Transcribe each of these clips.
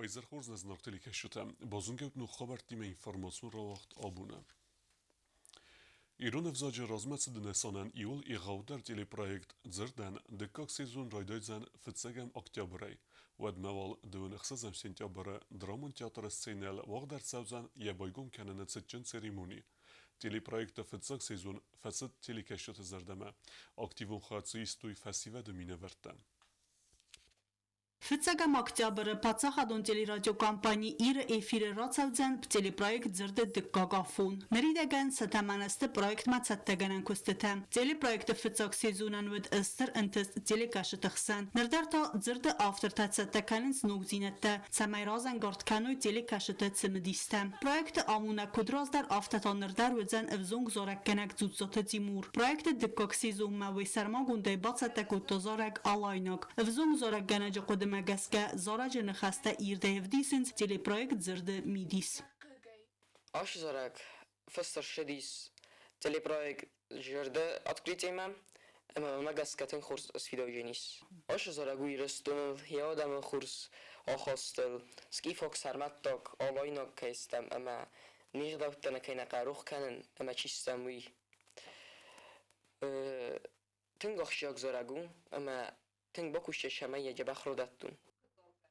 وایزر خورز از نقطه لیکه شده بازونگوت نو خبر تیم اینفورماسیون را وقت آبونه ایران افزاج رازمت دنسانن ایول ایغاودر تیلی پروژه زردن دکاک سیزون رایدایزن فتسگم اکتبری ود موال دون اخسازم سنتیابره درامون تیاتر سینل وقدر سوزن یبایگون کنن سجن سریمونی تیلی پروژه فتسگ سیزون فسد تیلی کشت زردمه اکتیوون خاطسی استوی فسیو دمینه ورتن Ֆցագամ օկտոբերը բացախադոն տելերադիոկամպանի իր էֆիրը ռացավձան տելեպրոյեկտ զրդը դկագաֆուն։ Նրիդագան սատամանաստը պրոյեկտ մացատտագանան կուստըթեմ։ Տելեպրոյեկտը ֆցակ սեզոնան վդ ըստր ընտս տելեկաշը տխսան։ Նրդարտա զրդը ավտորտացատականից նուգզինետը ցամայրազան գորտկանոյ տելեկաշը տցմդիստեմ։ Պրոյեկտը ամունա կուդրոզդար ավտատանրդար վձան ըվզունգ զորակկանակ ծուցոթը տիմուր։ Պրոյեկտը դկակ սեզոնմա վեսարմագունդե բացատակուտոզորակ ալայնոկ։ Ըվզունգ զորակկանաջը Magaska Zoraja Nechasta Irdevdisens teleprojekt Zirde Midis. Aş zorak fıstır şedis teleprojekt Zirde открытием Magaskaten kurs svidojenis. Aş zorak uyrustunul yadam kurs ahastel skifok sarmattok alaynak kestem ama nijdautana kayna qaruh kanen ama çistem wi. Tengakşyak zoragun ama Ten bakuşça şamaya cebahrodattun.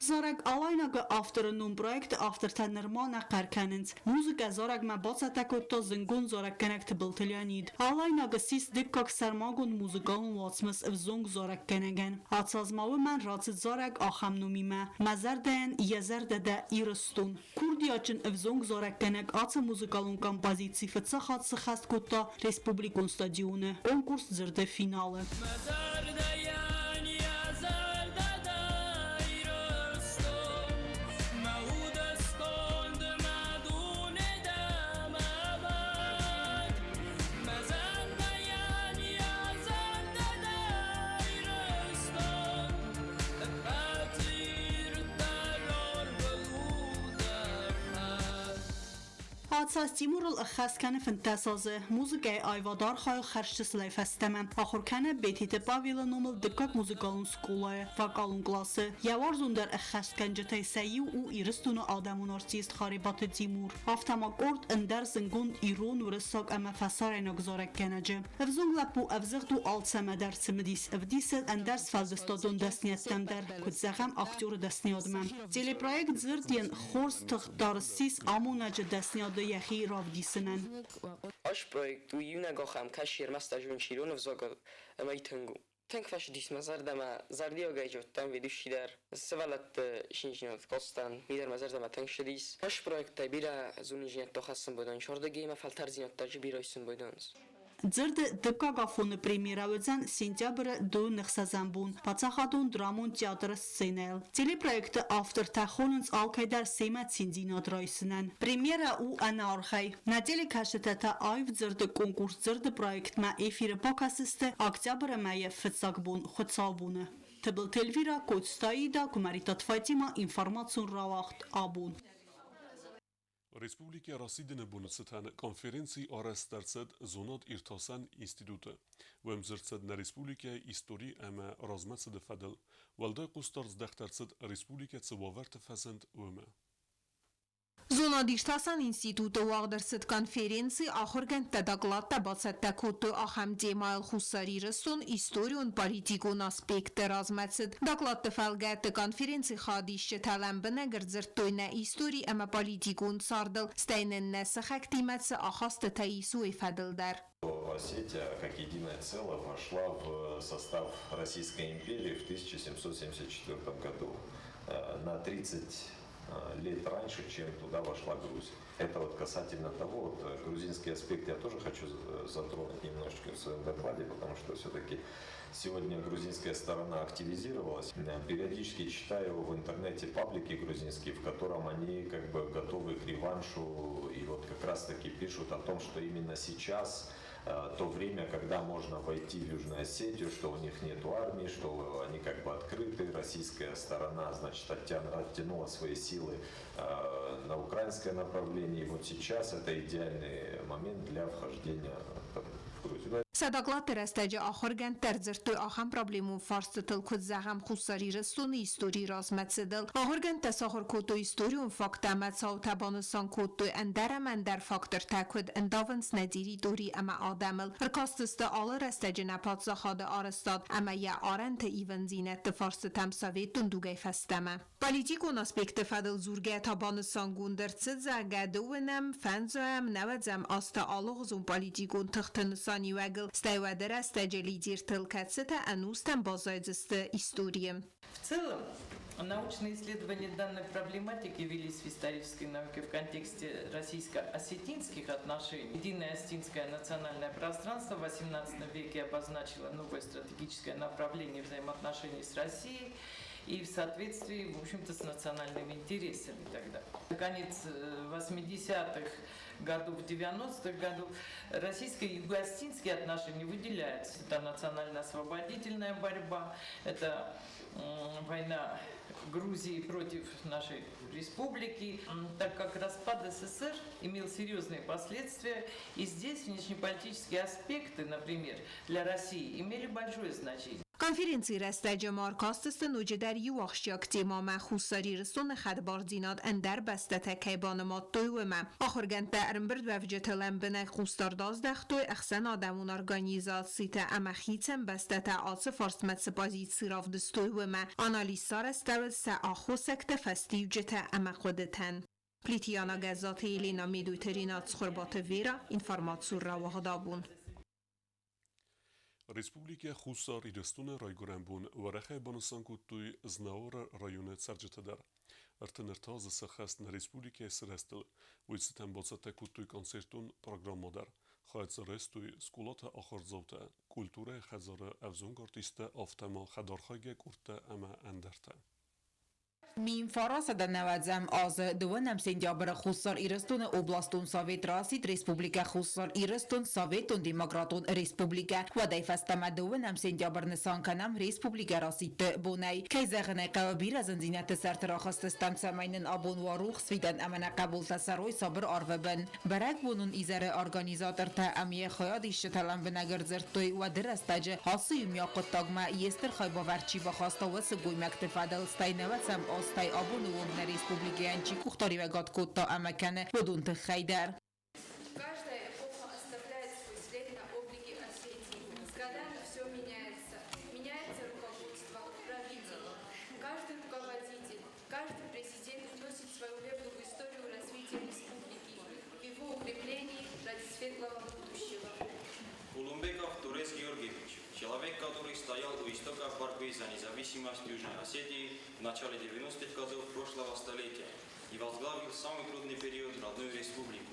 Zorak alaynaga avtorunun proyekti avtortanırmana qarkanins. Muzika zorak ma batsatakotta zingun zorak kanakti biltilyanid. Alaynaga sis dikkak sarmagun muzikalun vatsmas evzong zorak kanagan. Atsazmavi man ratsit zorak axamnumime. Mazardayan yazardada iristun. Kurdiyaçın evzong zorak kanak atsa muzikalun kompozitsi fıtsa xatsı xast kotta Respublikun stadionu. Konkurs zirde finalı. Atsas Timurul xaskane fantasazı muzikaya ayvadar xay xarşçısılay fəstəməm. Axurkane betite Pavila numul dikkak muzikalun skolaya vakalun klası. Yavarzundar xaskancetay sayi u iristunu adamun artist xaribatı Timur. Avtamakord ender zingun İron vırısak ama fasarayna gzarak genece. Evzungla bu evzıqdu alt semeder simidis. Evdisil ender sfaldestadun desniyettemder. Kudzağam aktyoru desniyadmam. Teleprojekt zirdiyen xors tıqdarsis amunacı desniyadı yaxi ravdisinen. Aş projekt uyuna goxam kaşir mastajun şirun vzogal ama itangu. Tank faş dismazar dama zardiyo gayjottan ve düşider. Sevalat şinjinot kostan mider mazar dama tank şedis. Aş projekta bira zunijnet toxasın boydan. Şorda geyma faltar zinottajı bira isin boydans. Ձրդը դկագաֆոնը պրեմիերավեցան սենտյաբրը դու նխսազամբուն, բացախադուն դրամուն տյատրը սցենել։ Տելեպրոյեկտը ավտոր թախոնունց ալքայդար սեյմա ցինձինոդրոյսնան։ Պրեմիերա ու անարխայ։ Նատելի քաշտետա այվ ձրդը կոնկուրս ձրդը պրոյեկտմա էֆիրը պոկասստը ակտյաբրը մայը ֆծակբուն խծաբունը։ Թբլ տելվիրա կոյցտայիդա կումարիտատ Ֆատիմա ինֆորմացիոն რავախտ աբուն։ Respublika Rasidine Bunățătan Conferenții Arăstărțăd Zonat Irtosan Institută. Vem zărțăd na Respublika Istorii ama Razmață de Fadel. Valda Qustarz Daxtarțăd Respublika Цăвaverte Fazend Veme. Zonadishtasan institută uagdărsăd конференции ахорген тадакладта бацаттакоту ахамдемайл хусарирысын историон политикон аспекты размәтсід. Дакладты фәлгәтті конференции хадишчы тәләмбіне гірдзірттойна истории әмі политикон сардыл. Стайнен нәсі хәктимәтсі ахасты таису эфәділдер. Осетия, как единое целое, вошла в состав Российской империи в 1774 году. На 30 лет раньше, чем туда вошла Грузия. Это вот касательно того, вот, грузинский аспект я тоже хочу затронуть немножечко в своем докладе, потому что все-таки сегодня грузинская сторона активизировалась. Периодически читаю в интернете паблики грузинские, в котором они как бы готовы к реваншу, и вот как раз таки пишут о том, что именно сейчас то время, когда можно войти в Южную Осетию, что у них нет армии, что они как бы открыты, российская сторона, значит, оттянула свои силы на украинское направление, и вот сейчас это идеальный момент для вхождения в Грузию. Սադակլատ երեստեջը ախորգեն տերձրտույ ախամ պրոբլեմու ֆարսը տլքուտ զաղամ խուսարի ռսունի իստորի ռազմեցդլ ախորգեն տեսախոր կոտու իստորիուն ֆակտամեց աութաբանսան կոտու ընդարամ ընդար ֆակտոր թակուդ ընդավնց նեդիրի դորի ամա ադամլ հրկաստստը ալը ռեստեջը նապատ զախադը արստատ ամա յա արենթը իվնձինետ ֆարսը թամ սավետուն դուգայ ֆաստամա Политикун аспекты фадл зурге табанısan gundırtsız zagəduvunam fənzəm nəvəzəm asta alığızun политикун tıxtınısan yuəgıl stəyvədərə stəcəli dirtılkətsətə ənustən bazaycıstı историям. В целом, научные исследования данной проблематики велись в исторической науке в контексте российско-осетинских отношений. Единое осетинское национальное пространство в XVIII веке обозначило новое стратегическое направление взаимоотношений с Россией и в соответствии, в общем-то, с национальными интересами тогда. Конец 80-х годов, 90-х годов российско-юго-осетинские отношения выделяются. Это национально-освободительная борьба, это война Грузии против нашей республики, так как распад СССР имел серьезные последствия, и здесь внешнеполитические аспекты, например, для России имели большое значение. Конференции растاجة ماركاستست نوجدر يوخشيك تيماما خصاري رسون خدباردينات اندر بستتا كيبانمات تويوما آخر گنت ارمبرد وفجتلن بنك خستار دازدختوي اخسن آدمون ارگانيزاسيتا اما خيتن بستتا آس فارسمت سپازي صراف دستويوما آناليسار استول سا آخو سكت فستيو جتا اما خودتن پلیتیانا گزات ایلینا میدویترینات سخوربات ویرا انفرماتسور را وغدابون Республика Хусар ирестуне райгуренбун варахе банусан куттуй знаора районе царджетадар. Артенертазы сахаст на республике срестел, уйцетен боцате куттуй концертун программадар. Хайца рестуй скулата ахарзаута, культура хазара авзунг артиста автама хадархаге курта ама андерта. Мин фараса да навадзам аз дуанам сентябр Хусар ирестун областун Совет Расид Республика Хусар ирестун Советун Демократун Республика вадай фастама дуанам сентябр нисан канам Республика Расид бунай кайзагне кавабир аз зинат сартра хастастам самайнын абун варух свидан амана кабул тасарой сабр арвабан барак бунун изаре организатор та амие хаяд ишталан бинагерзертой вадырастаҗ хасыйм яқыттагма естер хайбаварчи бахаста вас гуй мактифадал стайнавасам Остай абунуун на республике Анчи Кухтари вегат Котта Амакане Будунт Хайдар. Каждая эпоха оставляет свой след на облике Осетии. С годами все меняется. Меняется руководство, правитель. Каждый руководитель, каждый президент вносит свою лепту в историю развития республики, в его укреплении ради светлого будущего. Улумбеков Турес Георгиевич, человек, который стоял у истоков борьбы за независимость Южной Осетии в начале 90-х годов прошлого столетия и возглавил самый трудный период родной республики.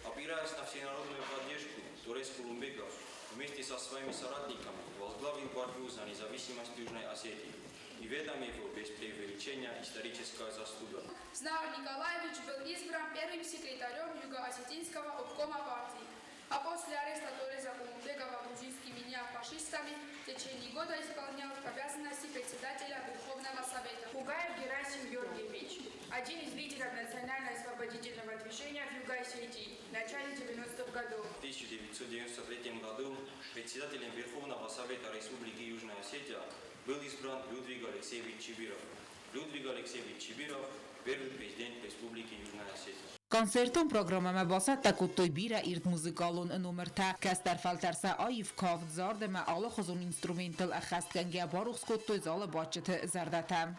Опираясь на всенародную поддержку, Турес Улумбеков вместе со своими соратниками возглавил борьбу за независимость Южной Осетии. И в этом его без преувеличения историческая заслуга. Знавр Николаевич был избран первым секретарем Юго-Осетинского обкома партии. А после ареста Туреза Улумбекова грузинскими неофашистами в течение года исполнял обязанности председателя Верховного Совета. Пугаев Герасим Георгиевич, один из лидеров национально-освободительного движения в Юго-Осетии в начале 90-х годов. В 1993 году председателем Верховного Совета Республики Южная Осетия был избран Людвиг Алексеевич Чибиров. Людвиг Алексеевич Чибиров – первый президент Республики Южная Осетия. Концертон программа басат такуттой бира ирт музыкалун номерта кастар фалтарса айв кав зардема ала хозун инструментал ахаст ганге барухс куттой зала бачет зардата.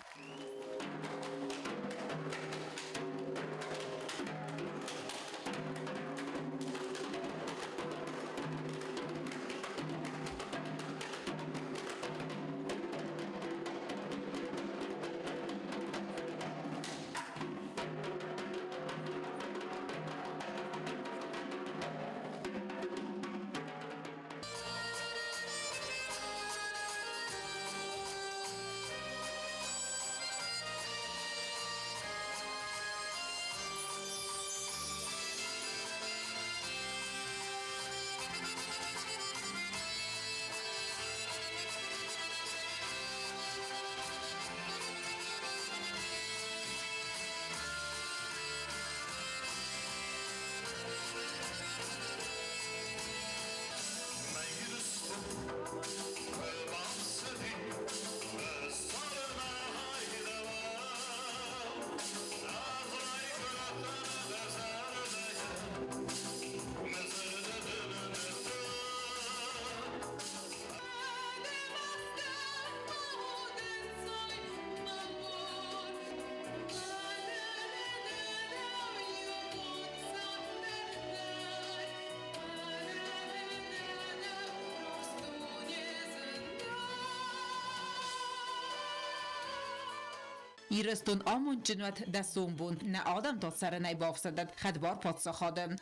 Իրստուն ամուն ջնուət də sumbun, nə adam tatsarı nəy bafsədat, xədbar patsaxadı.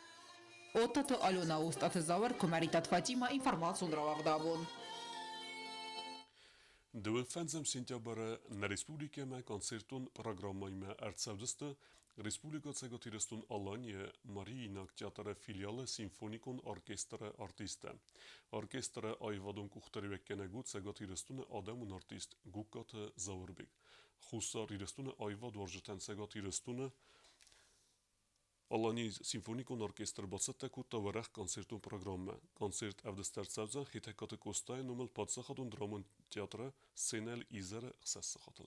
Otatı Alona Ustatı Zavır, Kumaritat Fatima, informasyon ravaqdabun. Dövün fenzem sentyabarı na Respublikeme konsertun programmayma Ertsevdistı, Respublika Cegotiristun Alanya Mariinak Teatrı filialı Simfonikon Orkestra Artiste. Orkestra ayvadun kuhtarıvekkene gut Cegotiristun Adamun Artist Gukkatı Zavurbek. Hussar iristunu ayvad orjeten Cegotiristun Alanya Simfonikon Orkestr batsette kutta varech konsertun programma. Koncert evdestertsevzen hitekatı kostay numel patsachadun Dramon театра Сенель Изера Хсессахатла.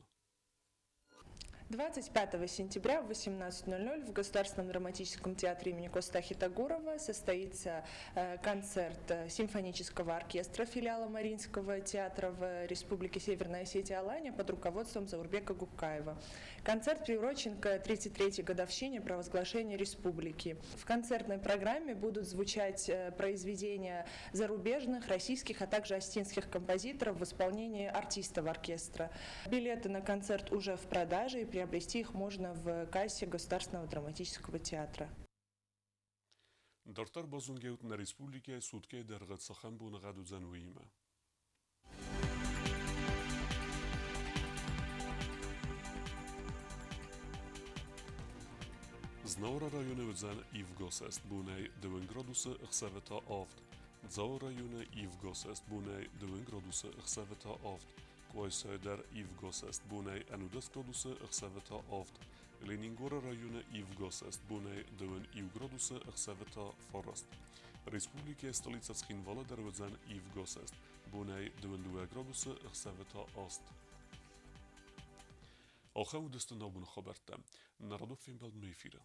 25 сентября в 18:00 в Государственном драматическом театре имени Костахи Тагурова состоится концерт симфонического оркестра филиала Мариинского театра в Республике Северная Осетия Алания под руководством Заурбека Гуккаева. Концерт приурочен к 33-й годовщине провозглашения республики. В концертной программе будут звучать произведения зарубежных, российских, а также остинских композиторов в исполнении артистов оркестра. Билеты на концерт уже в продаже, и приобрести их можно в кассе Государственного драматического театра. Дартар базунгеут на республике сутке дергат сахам бунагаду зануима. Znauра районы вдзан Ивгосест бунай 9 градуса хсавета афт. Дзау районы Ивгосест бунай 9 градуса хсавета афт. Koysayder Ivgosest bunay 10 gradusa xsaveta aft. Leningora rayonu Ivgosest bunay 9 gradusa xsaveta farast. Respublika stolica Schinvala dervedzan Ivgosest bunay 9 gradusa xsaveta ast. آخر ودستنا بون خبرتم نرادو فیلم بعد میفیره